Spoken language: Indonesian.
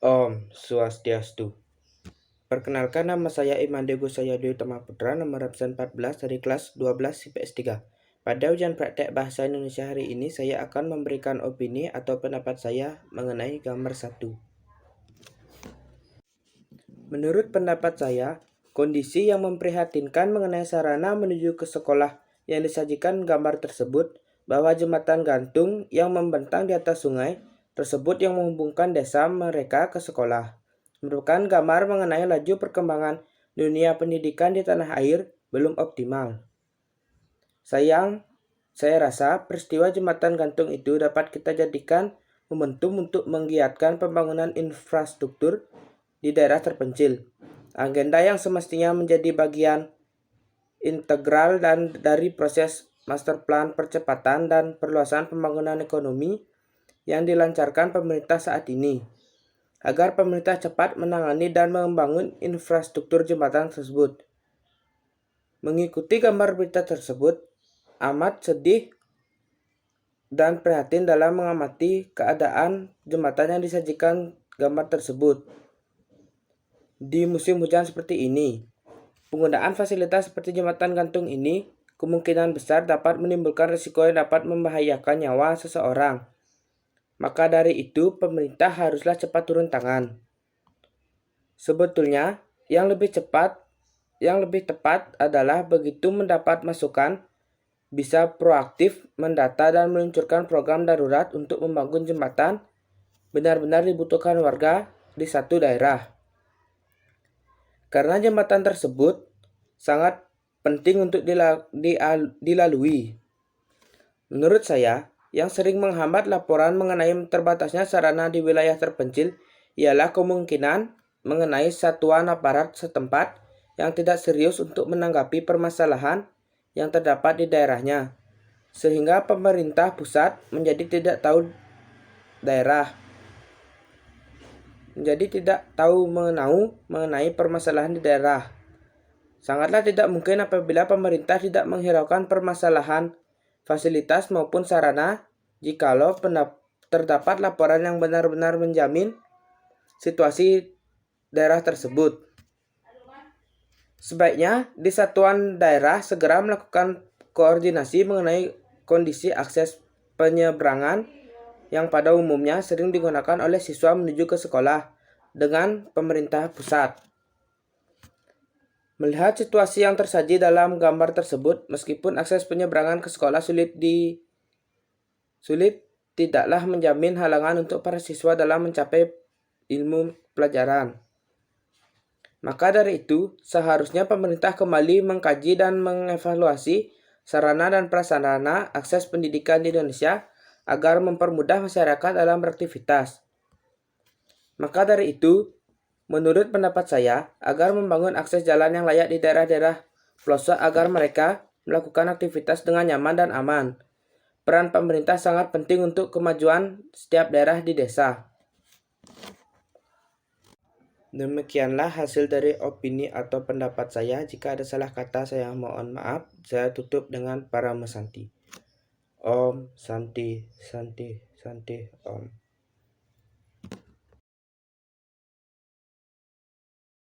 Om Swastiastu. Perkenalkan, nama saya Imande Gusaya Dwi Tama Putra, nomor absen 14 dari kelas 12 IPS 3. Pada ujian praktek bahasa Indonesia hari ini, saya akan memberikan opini atau pendapat saya mengenai gambar 1. Menurut pendapat saya, kondisi yang memprihatinkan mengenai sarana menuju ke sekolah yang disajikan gambar tersebut, bahwa jembatan gantung yang membentang di atas sungai tersebut yang menghubungkan desa mereka ke sekolah merupakan gambar mengenai laju perkembangan dunia pendidikan di tanah air belum optimal. Saya rasa peristiwa jembatan gantung itu dapat kita jadikan momentum untuk menggiatkan pembangunan infrastruktur di daerah terpencil. Agenda yang semestinya menjadi bagian integral dan dari proses master plan percepatan dan perluasan pembangunan ekonomi yang dilancarkan pemerintah saat ini, agar pemerintah cepat menangani dan membangun infrastruktur jembatan tersebut. Mengikuti gambar berita tersebut, amat sedih dan prihatin dalam mengamati keadaan jembatan yang disajikan gambar tersebut. Di musim hujan seperti ini, penggunaan fasilitas seperti jembatan gantung ini kemungkinan besar dapat menimbulkan risiko yang dapat membahayakan nyawa seseorang. Maka dari itu, pemerintah haruslah cepat turun tangan. Sebetulnya, yang lebih tepat adalah begitu mendapat masukan, bisa proaktif mendata dan meluncurkan program darurat untuk membangun jembatan benar-benar dibutuhkan warga di satu daerah. Karena jembatan tersebut sangat penting untuk dilalui. Menurut saya, yang sering menghambat laporan mengenai terbatasnya sarana di wilayah terpencil ialah kemungkinan mengenai satuan aparat setempat yang tidak serius untuk menanggapi permasalahan yang terdapat di daerahnya, sehingga pemerintah pusat menjadi tidak tahu mengenai permasalahan di daerah. Sangatlah tidak mungkin apabila pemerintah tidak menghiraukan permasalahan fasilitas maupun sarana jikalau terdapat laporan yang benar-benar menjamin situasi daerah tersebut. Sebaiknya di satuan daerah segera melakukan koordinasi mengenai kondisi akses penyeberangan yang pada umumnya sering digunakan oleh siswa menuju ke sekolah dengan pemerintah pusat. Melihat situasi yang tersaji dalam gambar tersebut, meskipun akses penyeberangan ke sekolah sulit tidaklah menjamin halangan untuk para siswa dalam mencapai ilmu pelajaran. Maka dari itu, seharusnya pemerintah kembali mengkaji dan mengevaluasi sarana dan prasarana akses pendidikan di Indonesia agar mempermudah masyarakat dalam beraktivitas. Maka dari itu, menurut pendapat saya, agar membangun akses jalan yang layak di daerah-daerah pelosok agar mereka melakukan aktivitas dengan nyaman dan aman. Peran pemerintah sangat penting untuk kemajuan setiap daerah di desa. Demikianlah hasil dari opini atau pendapat saya. Jika ada salah kata, saya mohon maaf. Saya tutup dengan Paramasanti. Om Santi Santi Santi Om.